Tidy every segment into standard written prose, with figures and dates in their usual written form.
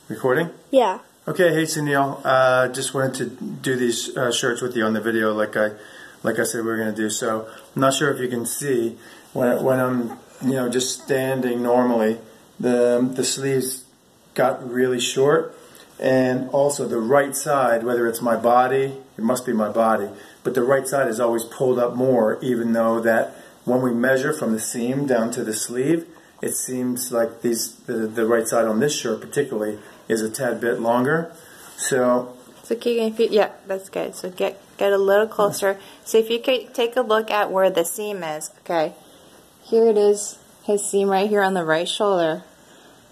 Recording? Yeah. Okay, hey Sunil. Just wanted to do these shirts with you on the video like I said we were going to do. So I'm not sure if you can see when I'm just standing normally, the sleeves got really short, and also the right side, whether it's my body, it must be my body, but the right side is always pulled up more, even though that when we measure from the seam down to the sleeve, it seems like the right side on this shirt particularly is a tad bit longer. So Keegan, yeah, that's good. So get a little closer. So if you could take a look at where the seam is. Okay, here it is. His seam right here on the right shoulder.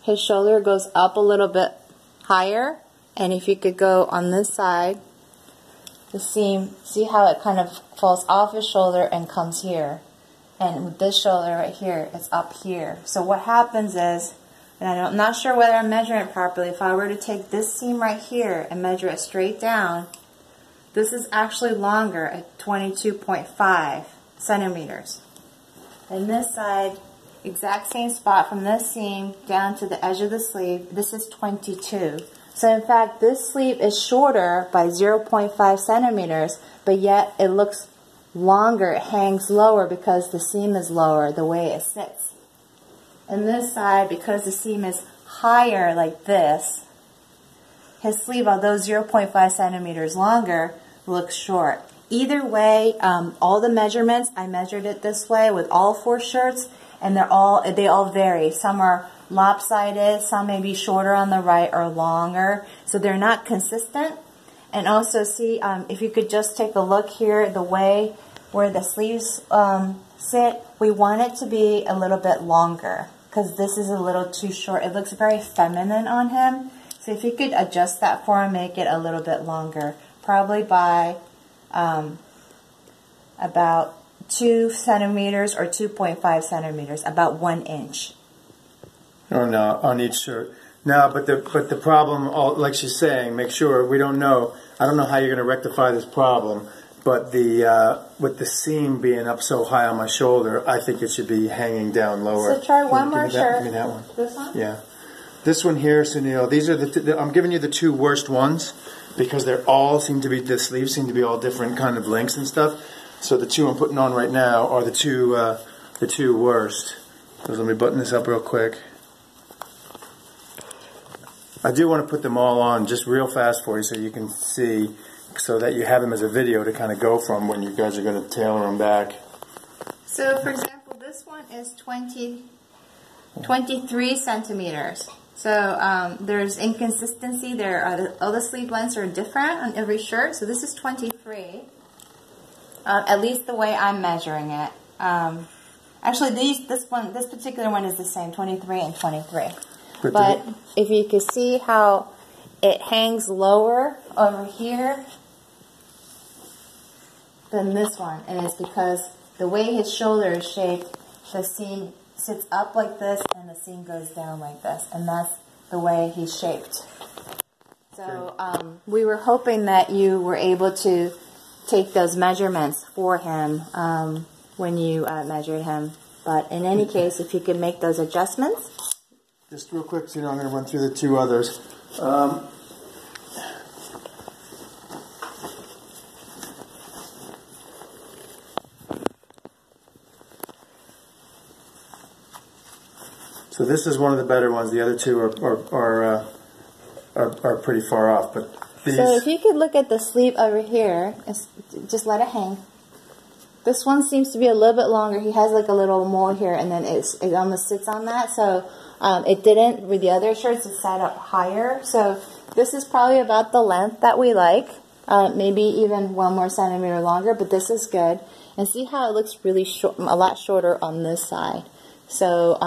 His shoulder goes up a little bit higher, and if you could go on this side, the seam, see how it kind of falls off his shoulder and comes here. And with this shoulder right here, it's up here. So what happens is, and I'm not sure whether I'm measuring it properly, if I were to take this seam right here and measure it straight down, this is actually longer at 22.5 centimeters. And this side, exact same spot from this seam down to the edge of the sleeve, this is 22. So in fact, this sleeve is shorter by 0.5 centimeters, but yet it looks longer, it hangs lower because the seam is lower, the way it sits. And this side, because the seam is higher like this, his sleeve, although 0.5 centimeters longer, looks short. Either way, all the measurements, I measured it this way with all 4 shirts, and they all vary. Some are lopsided, some may be shorter on the right or longer, so they're not consistent. And also see, if you could just take a look here, the way where the sleeves sit, we want it to be a little bit longer because this is a little too short. It looks very feminine on him. So if you could adjust that for him, make it a little bit longer, probably by about 2 centimeters or 2.5 centimeters, about 1 inch. On each shirt. No, but the problem, like she's saying, make sure we don't know. I don't know how you're going to rectify this problem, but with the seam being up so high on my shoulder, I think it should be hanging down lower. So try one more shirt. Give me that one. This one? Yeah. This one here, Sunil. These are I'm giving you the 2 worst ones because the sleeves seem to be all different kind of lengths and stuff. So the 2 I'm putting on right now are the two worst. So let me button this up real quick. I do want to put them all on just real fast for you so you can see, so that you have them as a video to kind of go from when you guys are going to tailor them back. So for example, this one is 23 centimeters. So there's inconsistency. All the sleeve lengths are different on every shirt. So this is 23, at least the way I'm measuring it. Actually, this particular one is the same, 23 and 23. But if you can see how it hangs lower over here than this one, and it's because the way his shoulder is shaped, the seam sits up like this and the seam goes down like this, and that's the way he's shaped. So we were hoping that you were able to take those measurements for him when you measured him. But in any case, if you could make those adjustments. Just real quick, I'm going to run through the 2 others. So this is one of the better ones. The other 2 are pretty far off. But these... So if you could look at the sleeve over here, just let it hang. This one seems to be a little bit longer. He has like a little mole here, and then it almost sits on that. So it didn't, with the other shirts, it sat up higher. So this is probably about the length that we like. Maybe even 1 more centimeter longer, but this is good. And see how it looks really short, a lot shorter on this side. So,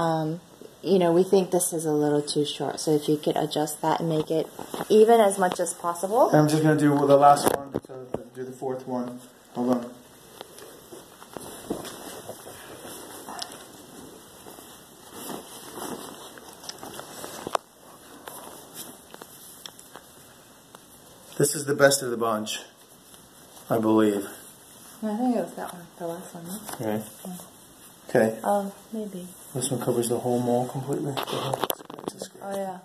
we think this is a little too short. So if you could adjust that and make it even as much as possible. I'm just going to do the last one, so do the 4th one. Hold on. This is the best of the bunch, I believe. Yeah, I think it was that one, the last one. Huh? Okay. Yeah. Okay. Oh, maybe. This one covers the whole mole completely. Oh yeah.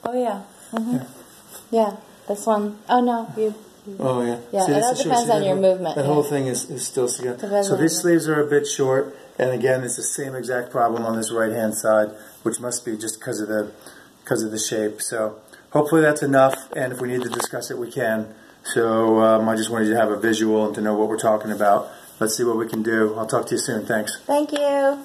Oh yeah. Yeah, this one. Oh no, you. Oh yeah. Yeah, See, it all depends on your movement. That whole thing is still together. So his sleeves are a bit short, and again, it's the same exact problem on this right-hand side, which must be just because of the shape. So hopefully that's enough, and if we need to discuss it, we can. So I just wanted you to have a visual and to know what we're talking about. Let's see what we can do. I'll talk to you soon. Thanks. Thank you.